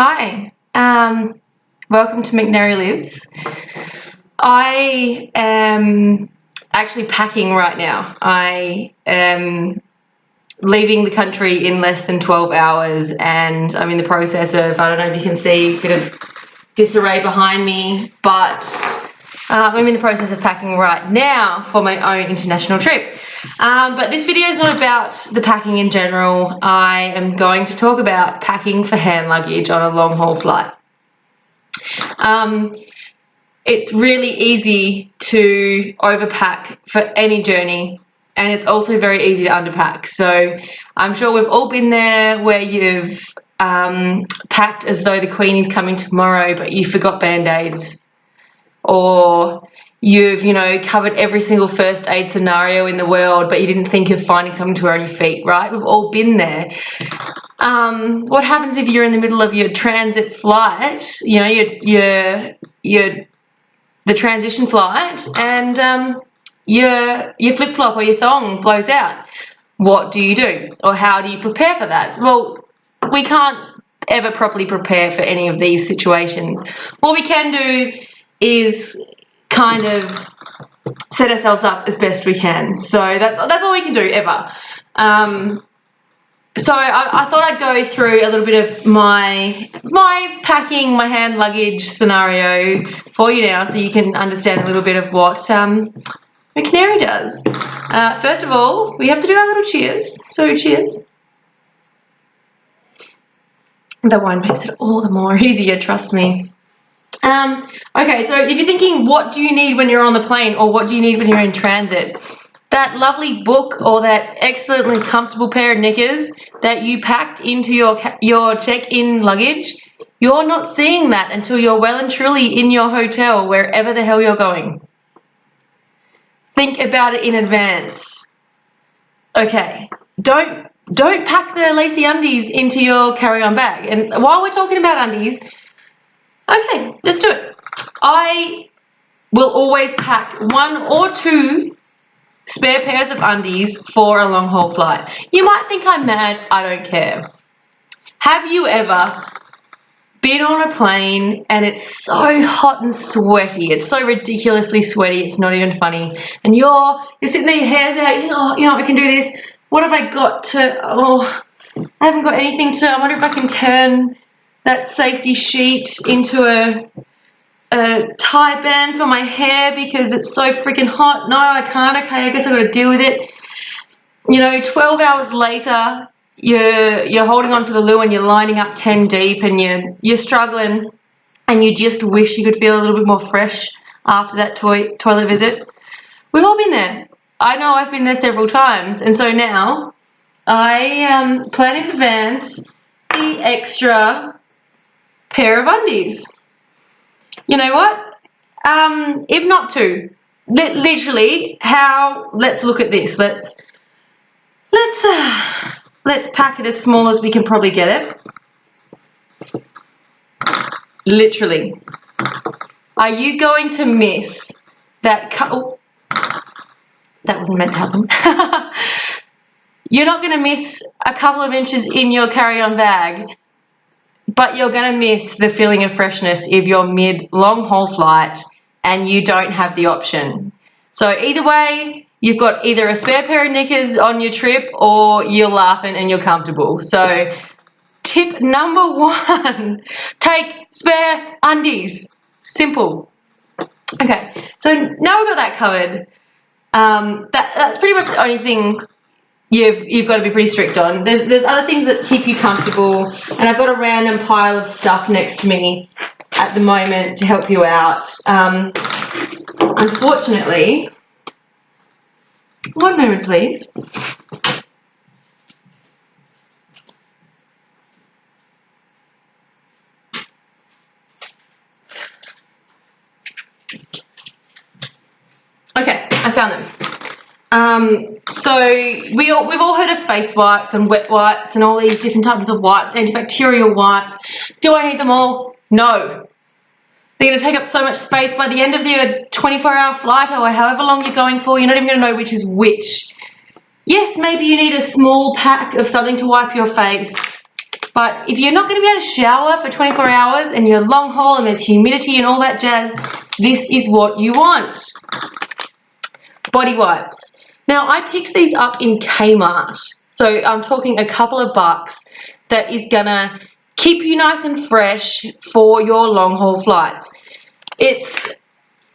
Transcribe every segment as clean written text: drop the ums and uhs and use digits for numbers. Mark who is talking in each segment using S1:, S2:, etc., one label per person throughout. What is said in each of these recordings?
S1: Hi, welcome to McNary Lives. I am actually packing right now. I am leaving the country in less than 12 hours and I'm in the process of, I don't know if you can see a bit of disarray behind me, but I'm in the process of packing right now for my own international trip. But this video is not about the packing in general. I am going to talk about packing for hand luggage on a long haul flight. It's really easy to overpack for any journey, and it's also very easy to underpack. So I'm sure we've all been there where you've packed as though the Queen is coming tomorrow, but you forgot Band-Aids. Or you've, covered every single first aid scenario in the world, but you didn't think of finding something to wear on your feet, right? We've all been there. What happens if you're in the middle of your transit flight, the transition flight, and your flip-flop or your thong blows out? What do you do? Or how do you prepare for that? Well, we can't ever properly prepare for any of these situations. What we can do is kind of set ourselves up as best we can. So that's all we can do ever. So I thought I'd go through a little bit of my packing, my hand luggage scenario for you now, so you can understand a little bit of what McNary does. First of all, we have to do our little cheers. So cheers. The wine makes it all the more easier, trust me. Okay, so if you're thinking, what do you need when you're on the plane, or what do you need when you're in transit? That lovely book or that excellently comfortable pair of knickers that you packed into your check-in luggage, you're not seeing that until you're well and truly in your hotel, wherever the hell you're going. Think about it in advance. Okay, don't pack the lacy undies into your carry-on bag. And while we're talking about undies, okay, let's do it. I will always pack 1 or 2 spare pairs of undies for a long haul flight. You might think I'm mad, I don't care. Have you ever been on a plane and it's so hot and sweaty, it's so ridiculously sweaty, it's not even funny, and you're sitting there, your hair's out, I can do this. What have I got to, I haven't got anything to, I wonder if I can turn that safety sheet into a tie band for my hair because it's so freaking hot. No, I can't. Okay, I guess I've got to deal with it. 12 hours later, you're holding on for the loo and you're lining up 10 deep and you're struggling and you just wish you could feel a little bit more fresh after that toilet visit. We've all been there. I know I've been there several times, and so now I plan in advance the extra pair of undies. You know what? If not 2, literally, let's look at this. Let's pack it as small as we can probably get it. Literally. Are you going to miss that that wasn't meant to happen. You're not going to miss a couple of inches in your carry-on bag, but you're going to miss the feeling of freshness if you're mid-long haul flight and you don't have the option. So either way, you've got either a spare pair of knickers on your trip or you're laughing and you're comfortable. So tip number 1, take spare undies. Simple. Okay, so now we've got that covered. That's pretty much the only thing you've got to be pretty strict on. There's other things that keep you comfortable, and I've got a random pile of stuff next to me at the moment to help you out. Unfortunately, one moment please. Okay, I found them. So we've all heard of face wipes and wet wipes and all these different types of wipes, antibacterial wipes. Do I need them all? No. They're going to take up so much space. By the end of your 24-hour flight or however long you're going for, you're not even going to know which is which. Yes, maybe you need a small pack of something to wipe your face. But if you're not going to be able to shower for 24 hours and you're long haul and there's humidity and all that jazz, this is what you want. Body wipes. Now, I picked these up in Kmart. So I'm talking a couple of bucks that is going to keep you nice and fresh for your long haul flights. It's,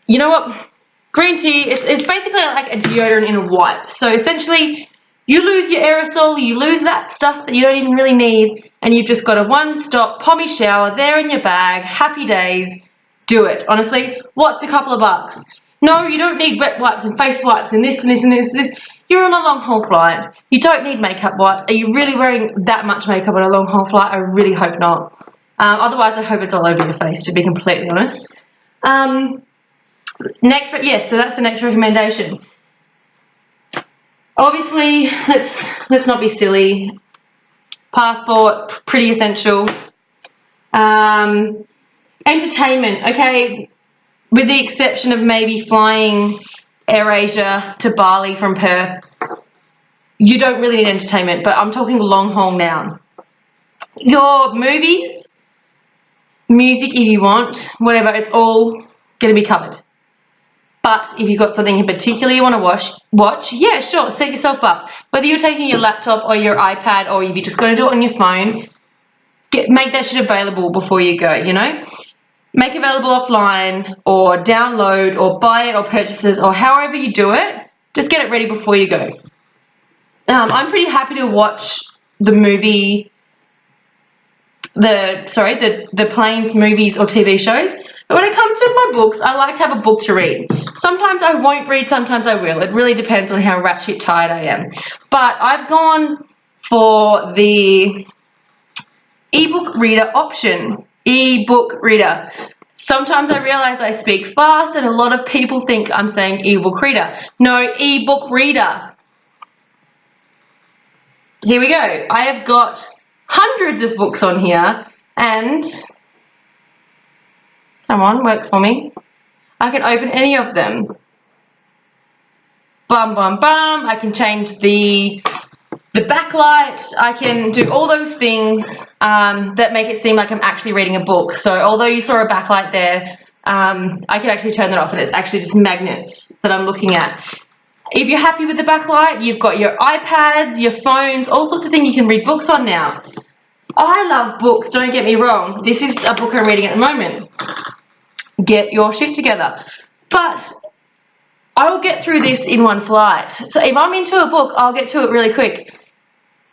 S1: you know what, green tea, it's basically like a deodorant in a wipe. So essentially, you lose your aerosol, you lose that stuff that you don't even really need, and you've just got a one-stop pommy shower there in your bag. Happy days. Do it. Honestly, what's a couple of bucks? No, you don't need wet wipes and face wipes and this and this and this and this. You're on a long haul flight. You don't need makeup wipes. Are you really wearing that much makeup on a long haul flight? I really hope not. Otherwise, I hope it's all over your face, to be completely honest. Yes, so that's the next recommendation. Obviously, let's not be silly. Passport, pretty essential. Entertainment, okay, with the exception of maybe flying AirAsia to Bali from Perth, you don't really need entertainment, but I'm talking long haul now. Your movies, music if you want, whatever, it's all going to be covered. But if you've got something in particular you want to watch, yeah, sure, set yourself up. Whether you're taking your laptop or your iPad or if you're just going to do it on your phone, make that shit available before you go, you know? Make available offline or download or buy it or purchase it or however you do it, just get it ready before you go. I'm pretty happy to watch the movie, the planes, movies or TV shows. But when it comes to my books, I like to have a book to read. Sometimes I won't read, sometimes I will. It really depends on how ratchet tired I am. But I've gone for the ebook reader option. Ebook reader. Sometimes I realize I speak fast and a lot of people think I'm saying ebook reader. No, ebook reader. Here we go. I have got hundreds of books on here and... Come on, work for me. I can open any of them. Bum, bum, bum. I can change the backlight. I can do all those things that make it seem like I'm actually reading a book. So although you saw a backlight there, I can actually turn that off and it's actually just magnets that I'm looking at. If you're happy with the backlight, you've got your iPads, your phones, all sorts of things you can read books on now. I love books, don't get me wrong. This is a book I'm reading at the moment. Get your shit together. But I will get through this in one flight. So if I'm into a book, I'll get to it really quick.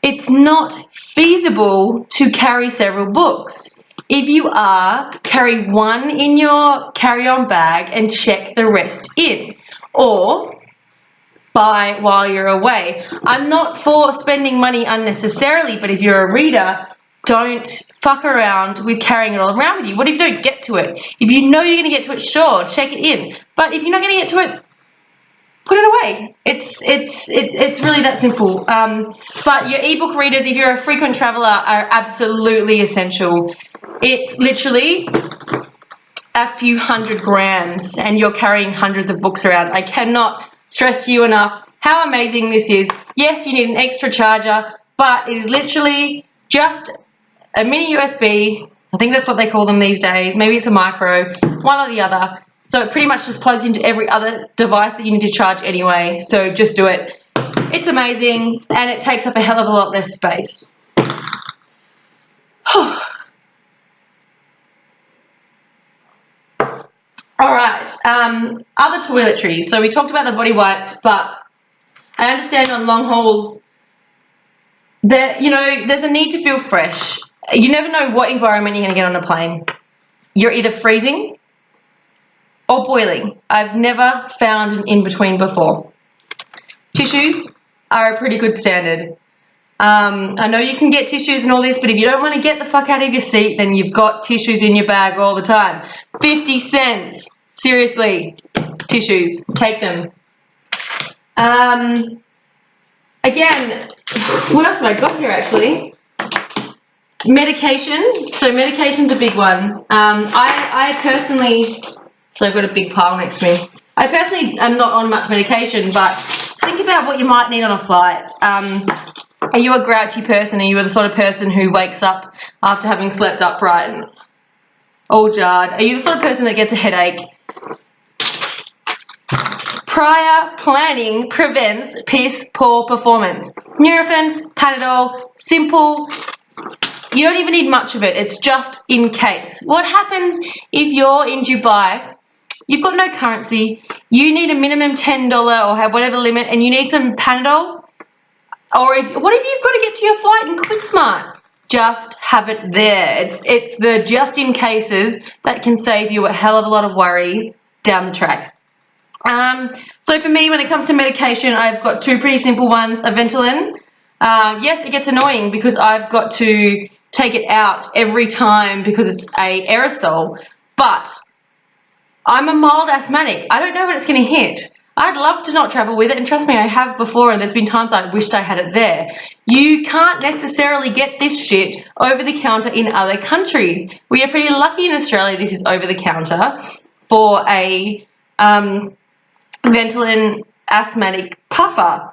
S1: It's not feasible to carry several books. If you are, carry one in your carry-on bag and check the rest in. Or buy while you're away. I'm not for spending money unnecessarily, but if you're a reader, don't fuck around with carrying it all around with you. What if you don't get to it? If you know you're going to get to it, sure, check it in. But if you're not going to get to it, put it away. It's really that simple. But your ebook readers, if you're a frequent traveler, are absolutely essential. It's literally a few 100 grams and you're carrying hundreds of books around. I cannot stress to you enough how amazing this is. Yes, you need an extra charger, but it is literally just a mini USB. I think that's what they call them these days. Maybe it's a micro, one or the other. So it pretty much just plugs into every other device that you need to charge anyway. So just do it. It's amazing and it takes up a hell of a lot less space. Alright, other toiletries. So we talked about the body wipes, but I understand on long hauls that, you know, there's a need to feel fresh. You never know what environment you're going to get on a plane. You're either freezing or boiling. I've never found an in-between before. Tissues are a pretty good standard. I know you can get tissues and all this, but if you don't want to get the fuck out of your seat, then you've got tissues in your bag all the time. 50 cents. Seriously. Tissues. Take them. Again, what else have I got here actually? Medication. So medication's a big one. I personally, so I've got a big pile next to me. I personally am not on much medication, but think about what you might need on a flight. Are you a grouchy person? Are you the sort of person who wakes up after having slept upright and all jarred? Are you the sort of person that gets a headache? Prior planning prevents piss poor performance. Nurofen, Panadol, simple. You don't even need much of it. It's just in case. What happens if you're in Dubai, you've got no currency, you need a minimum $10 or have whatever limit, and you need some Panadol? Or what if you've got to get to your flight in QuickSmart? Just have it there. It's the just in cases that can save you a hell of a lot of worry down the track. So for me, when it comes to medication, I've got two pretty simple ones. A Ventolin. Yes, it gets annoying because I've got to take it out every time because it's a aerosol, but I'm a mild asthmatic. I don't know when it's going to hit. I'd love to not travel with it, and trust me, I have before, and there's been times I wished I had it there. You can't necessarily get this shit over the counter in other countries. We are pretty lucky in Australia this is over the counter for a Ventolin asthmatic puffer.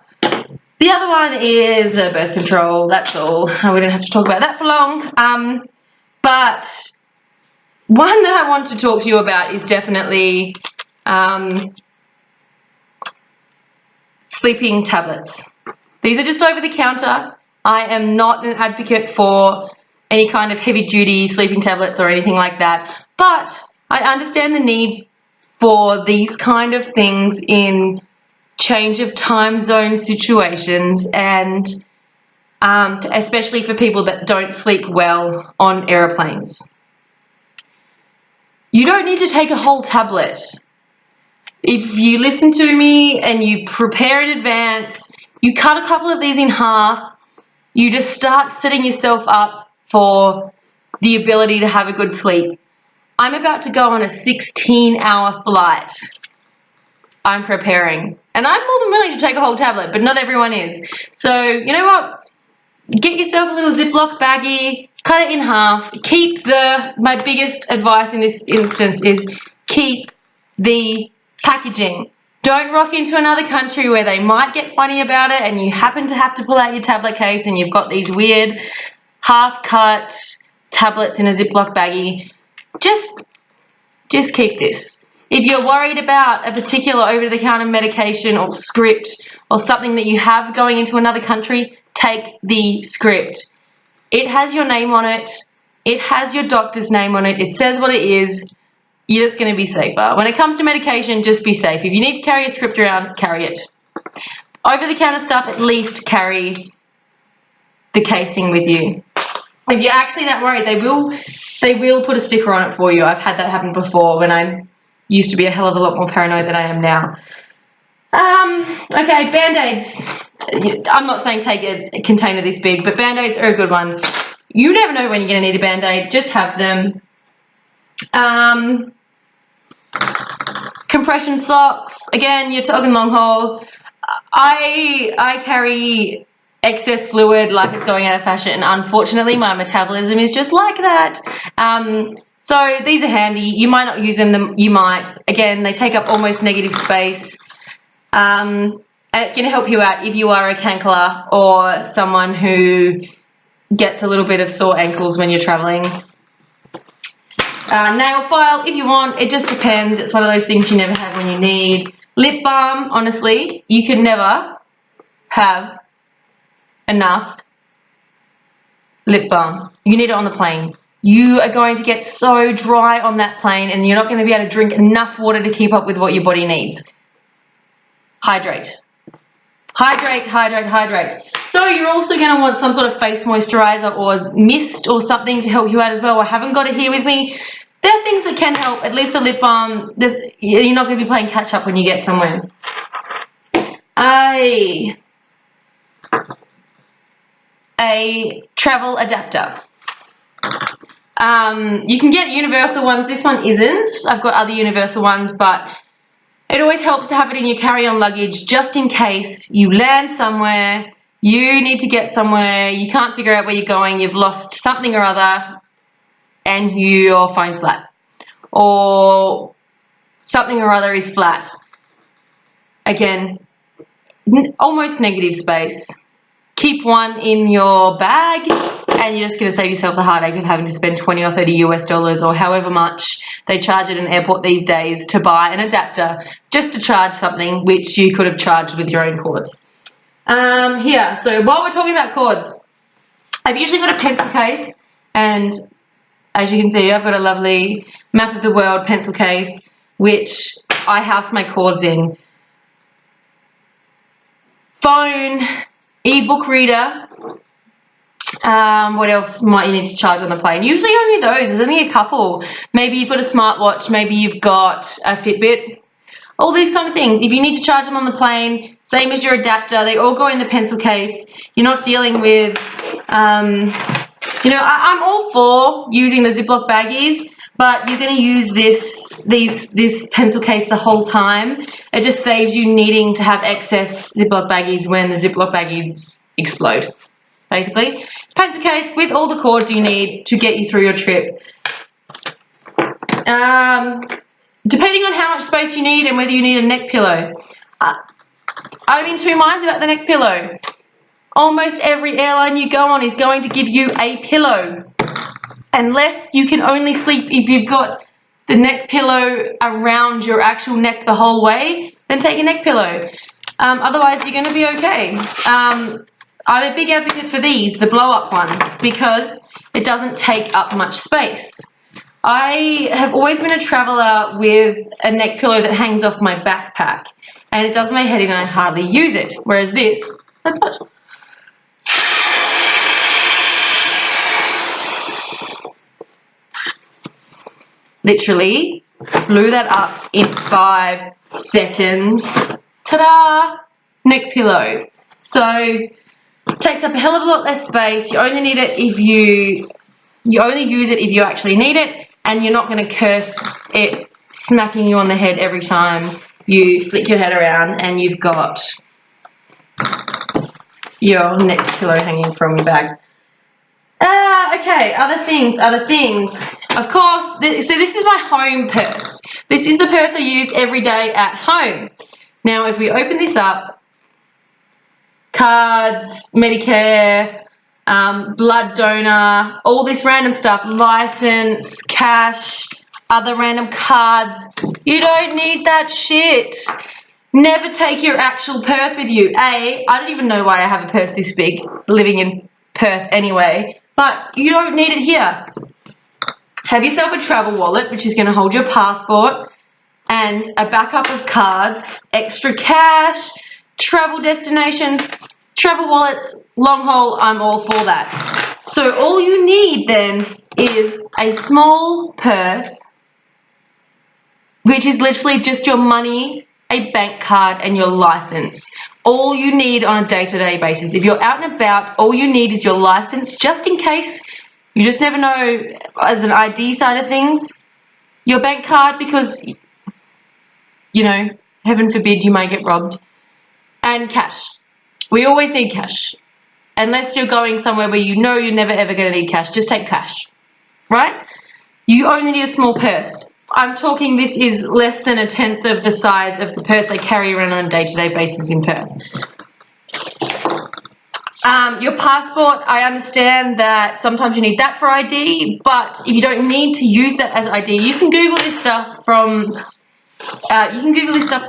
S1: The other one is birth control, that's all. We don't have to talk about that for long. But one that I want to talk to you about is definitely sleeping tablets. These are just over the counter. I am not an advocate for any kind of heavy duty sleeping tablets or anything like that, but I understand the need for these kind of things in change of time zone situations, and especially for people that don't sleep well on aeroplanes. You don't need to take a whole tablet. If you listen to me and you prepare in advance, you cut a couple of these in half, you just start setting yourself up for the ability to have a good sleep. I'm about to go on a 16-hour flight. I'm preparing. And I'm more than willing to take a whole tablet, but not everyone is. So, you know what? Get yourself a little Ziploc baggie, cut it in half. My biggest advice in this instance is keep the packaging. Don't rock into another country where they might get funny about it and you happen to have to pull out your tablet case and you've got these weird half-cut tablets in a Ziploc baggie. Just keep this. If you're worried about a particular over-the-counter medication or script or something that you have going into another country, take the script. It has your name on it. It has your doctor's name on it. It says what it is. You're just going to be safer. When it comes to medication, just be safe. If you need to carry a script around, carry it. Over-the-counter stuff, at least carry the casing with you. If you're actually that worried, they will put a sticker on it for you. I've had that happen before when I used to be a hell of a lot more paranoid than I am now. Okay, Band-Aids. I'm not saying take a container this big, but Band-Aids are a good one. You never know when you're going to need a Band-Aid. Just have them. Compression socks. Again, you're talking long haul. I carry excess fluid like it's going out of fashion, and unfortunately my metabolism is just like that. So these are handy. You might not use them, you might. Again, they take up almost negative space, and it's going to help you out if you are a cankler or someone who gets a little bit of sore ankles when you're traveling. Nail file if you want. It just depends. It's one of those things you never have when you need. Lip balm, honestly, you can never have enough lip balm. You need it on the plane. You are going to get so dry on that plane and you're not going to be able to drink enough water to keep up with what your body needs. Hydrate. Hydrate, hydrate, hydrate. So you're also going to want some sort of face moisturizer or mist or something to help you out as well. I haven't got it here with me. There are things that can help. At least the lip balm, you're not going to be playing catch up when you get somewhere. A travel adapter. You can get universal ones. This one isn't. I've got other universal ones, but it always helps to have it in your carry-on luggage just in case you land somewhere, you need to get somewhere, you can't figure out where you're going, you've lost something or other, and your phone's flat. Or something or other is flat. Again, almost negative space. keep one in your bag, and you're just going to save yourself the heartache of having to spend 20 or 30 US dollars or however much they charge at an airport these days to buy an adapter just to charge something which you could have charged with your own cords. Here, so while we're talking about cords, I've usually got a pencil case, and as you can see, I've got a lovely map of the world pencil case which I house my cords in. Phone, ebook reader. What else might you need to charge on the plane? Usually only those. There's only a couple. Maybe you've got a smartwatch. Maybe you've got a Fitbit. All these kind of things. If you need to charge them on the plane, same as your adapter, they all go in the pencil case. You're not dealing with, I'm all for using the Ziploc baggies, but you're going to use this pencil case the whole time. It just saves you needing to have excess Ziploc baggies when the Ziploc baggies explode. Basically, pencil case with all the cords you need to get you through your trip. Depending on how much space you need and whether you need a neck pillow. I'm in two minds about the neck pillow. Almost every airline you go on is going to give you a pillow. Unless you can only sleep if you've got the neck pillow around your actual neck the whole way, then take a neck pillow. Otherwise, you're going to be okay. I'm a big advocate for these, the blow-up ones, because it doesn't take up much space. I have always been a traveller with a neck pillow that hangs off my backpack, and it does my head in and I hardly use it, whereas this, let's watch. Literally blew that up in 5 seconds. Ta-da! Neck pillow. So takes up a hell of a lot less space. You only need it if you only use it if you actually need it, and you're not going to curse it smacking you on the head every time you flick your head around and you've got your neck pillow hanging from your bag. Okay, other things. Of course, so this is my home purse. This is the purse I use every day at home. Now, if we open this up, cards, Medicare, blood donor, all this random stuff, license, cash, other random cards. You don't need that shit. Never take your actual purse with you. I don't even know why I have a purse this big living in Perth anyway, but you don't need it here. Have yourself a travel wallet, which is going to hold your passport and a backup of cards, extra cash, travel destinations, travel wallets, long haul, I'm all for that. So all you need then is a small purse, which is literally just your money, a bank card, and your license. All you need on a day-to-day basis. If you're out and about, all you need is your license, just in case. You just never know, as an ID side of things. Your bank card, because, heaven forbid you may get robbed. And cash. We always need cash. Unless you're going somewhere where you know you're never ever going to need cash, just take cash. Right? You only need a small purse. I'm talking this is less than 1/10 of the size of the purse I carry around on a day-to-day basis in Perth. Your passport, I understand that sometimes you need that for ID, but if you don't need to use that as ID, you can Google this stuff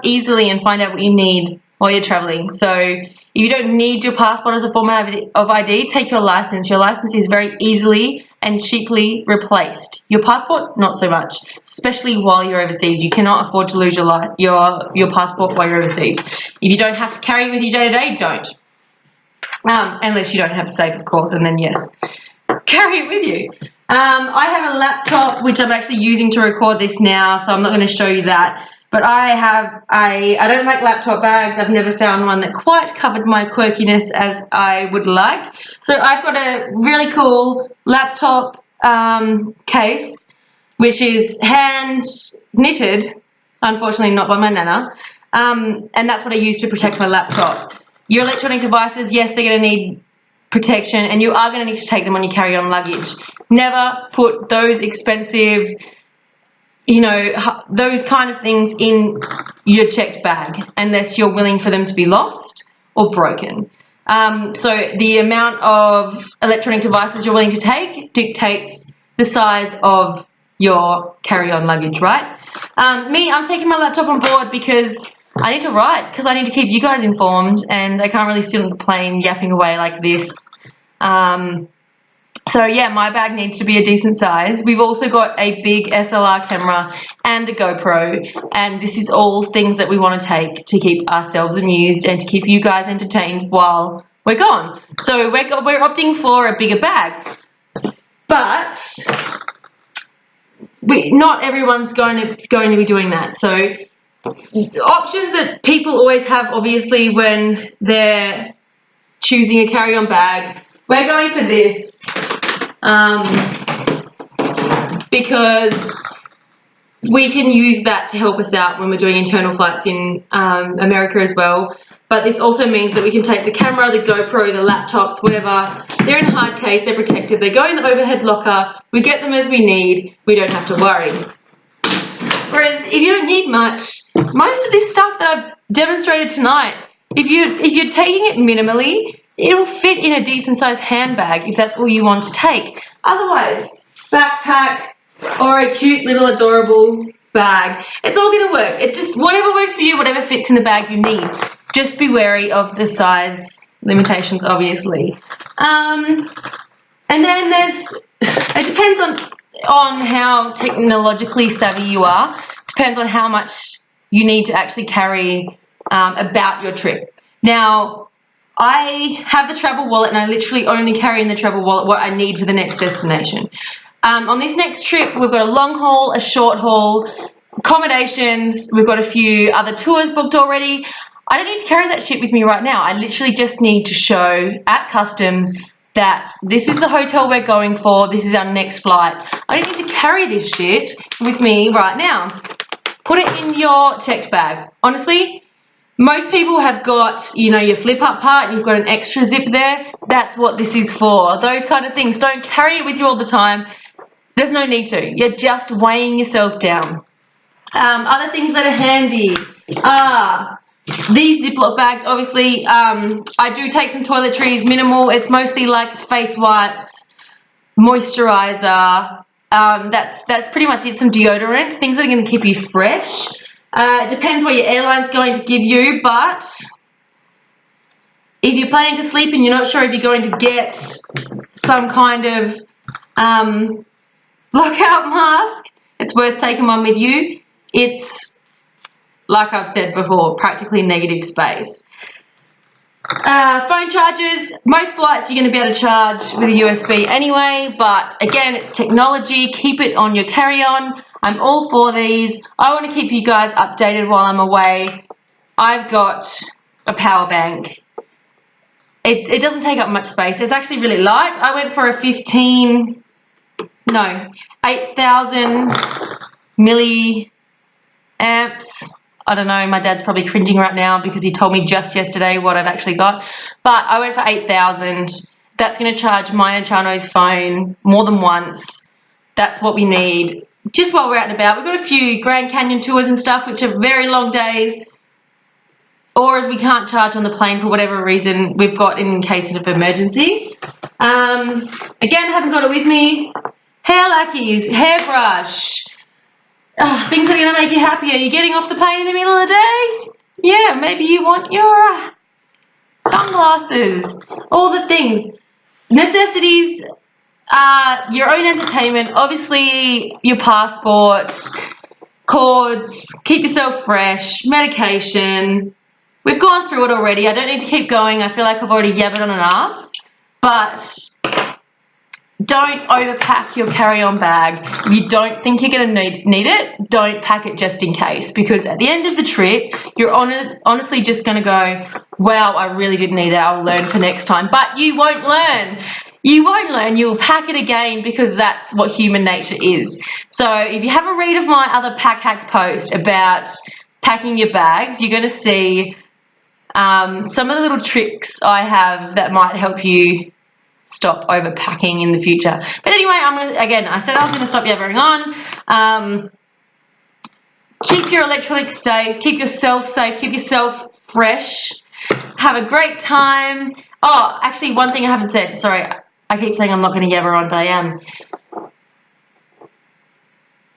S1: easily and find out what you need while you're traveling. So if you don't need your passport as a form of ID, take your license. Your license is very easily and cheaply replaced. Your passport, not so much, especially while you're overseas. You cannot afford to lose your passport while you're overseas. If you don't have to carry it with you day to day, don't. Unless you don't have a safe, of course, and then yes, carry it with you. I have a laptop which I'm actually using to record this now, so I'm not going to show you that. But I don't like laptop bags. I've never found one that quite covered my quirkiness as I would like. So I've got a really cool laptop case, which is hand knitted, unfortunately not by my nana, and that's what I use to protect my laptop. Your electronic devices, yes, they're going to need protection, and you are going to need to take them on your carry-on luggage. Never put those expensive, those kind of things in your checked bag unless you're willing for them to be lost or broken. So the amount of electronic devices you're willing to take dictates the size of your carry-on luggage, right? I'm taking my laptop on board because I need to write, because I need to keep you guys informed, and I can't really sit on the plane yapping away like this. So yeah, my bag needs to be a decent size. We've also got a big SLR camera and a GoPro, and this is all things that we want to take to keep ourselves amused and to keep you guys entertained while we're gone. So we're opting for a bigger bag, but not everyone's going to be doing that. So options that people always have, obviously, when they're choosing a carry-on bag, we're going for this. Because we can use that to help us out when we're doing internal flights in America as well. But this also means that we can take the camera, the GoPro, the laptops, whatever. They're in a hard case, they're protected. They go in the overhead locker. We get them as we need. We don't have to worry. Whereas if you don't need much, most of this stuff that I've demonstrated tonight, if you're taking it minimally, it'll fit in a decent sized handbag if that's all you want to take. Otherwise, backpack or a cute little adorable bag, it's all going to work. It's just whatever works for you, whatever fits in the bag you need. Just be wary of the size limitations, obviously. And then it depends on how technologically savvy you are. Depends on how much you need to actually carry about your trip. Now, I have the travel wallet, and I literally only carry in the travel wallet what I need for the next destination. On this next trip, we've got a long haul, a short haul, accommodations. We've got a few other tours booked already. I don't need to carry that shit with me right now. I literally just need to show at customs that this is the hotel we're going for. This is our next flight. I don't need to carry this shit with me right now. Put it in your checked bag. Honestly, most people have got, your flip-up part and you've got an extra zip there. That's what this is for. Those kind of things. Don't carry it with you all the time. There's no need to. You're just weighing yourself down. Other things that are handy are these Ziploc bags. Obviously, I do take some toiletries, minimal. It's mostly like face wipes, moisturizer. That's pretty much it. Some deodorant, things that are going to keep you fresh. It depends what your airline's going to give you, but if you're planning to sleep and you're not sure if you're going to get some kind of lockout mask, it's worth taking one with you. It's, like I've said before, practically negative space. Phone chargers, most flights you're going to be able to charge with a USB anyway, but again, it's technology. Keep it on your carry-on. I'm all for these. I want to keep you guys updated while I'm away. I've got a power bank. It doesn't take up much space. It's actually really light. I went for a 8,000 milliamps. I don't know, my dad's probably cringing right now because he told me just yesterday what I've actually got. But I went for 8,000. That's going to charge mine and Chano's phone more than once. That's what we need. Just while we're out and about, we've got a few Grand Canyon tours and stuff, which are very long days. Or if we can't charge on the plane for whatever reason, we've got in case of emergency. Again, I haven't got it with me. Hair lacquers, hairbrush. Things that are going to make you happier. You're getting off the plane in the middle of the day? Yeah, maybe you want your sunglasses. All the things. Necessities. Your own entertainment, obviously your passport, cords, keep yourself fresh, medication. We've gone through it already. I don't need to keep going. I feel like I've already yabbered on enough. But don't overpack your carry-on bag. If you don't think you're going to need it, don't pack it just in case, because at the end of the trip, you're honestly just going to go, wow, I really didn't need that. I'll learn for next time. But you won't learn. You won't learn. You'll pack it again because that's what human nature is. So if you have a read of my other pack hack post about packing your bags, you're going to see some of the little tricks I have that might help you stop overpacking in the future. But anyway, I said I was going to stop yabbering on. Keep your electronics safe. Keep yourself safe. Keep yourself fresh. Have a great time. Oh, actually, one thing I haven't said. Sorry, I keep saying I'm not going to get her on, but I am.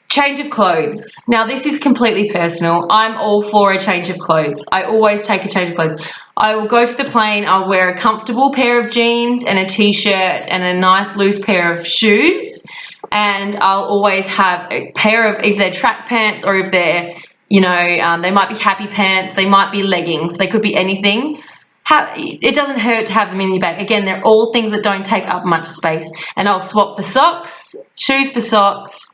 S1: Change of clothes. Now, this is completely personal. I'm all for a change of clothes. I always take a change of clothes. I will go to the plane, I'll wear a comfortable pair of jeans and a t-shirt and a nice loose pair of shoes, and I'll always have a pair of, if they're track pants or if they're, you know, they might be happy pants, they might be leggings, they could be anything. It doesn't hurt to have them in your bag. Again, they're all things that don't take up much space, and I'll swap for socks, shoes for socks,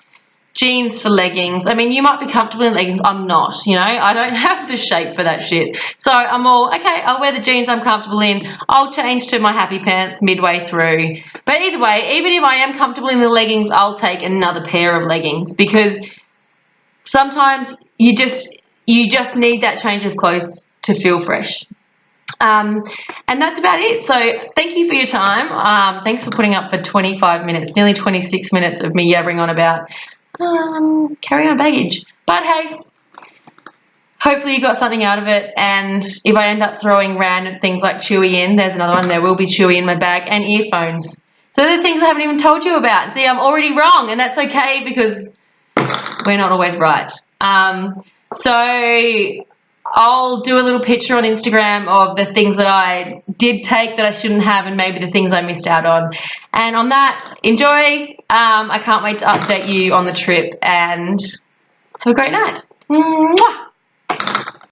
S1: jeans for leggings. I mean, you might be comfortable in leggings. I'm not, you know. I don't have the shape for that shit. So I'm all, okay, I'll wear the jeans I'm comfortable in. I'll change to my happy pants midway through. But either way, even if I am comfortable in the leggings, I'll take another pair of leggings, because sometimes you just need that change of clothes to feel fresh. And that's about it. So thank you for your time. Thanks for putting up for 25 minutes, nearly 26 minutes of me yabbering on about carry-on baggage. But hey, hopefully you got something out of it, and if I end up throwing random things like Chewy in, there's another one, there will be Chewy in my bag, and earphones. So they're the things I haven't even told you about. See, I'm already wrong, and that's okay, because we're not always right. So I'll do a little picture on Instagram of the things that I did take that I shouldn't have, and maybe the things I missed out on. And on that, enjoy. I can't wait to update you on the trip, and have a great night. Mwah!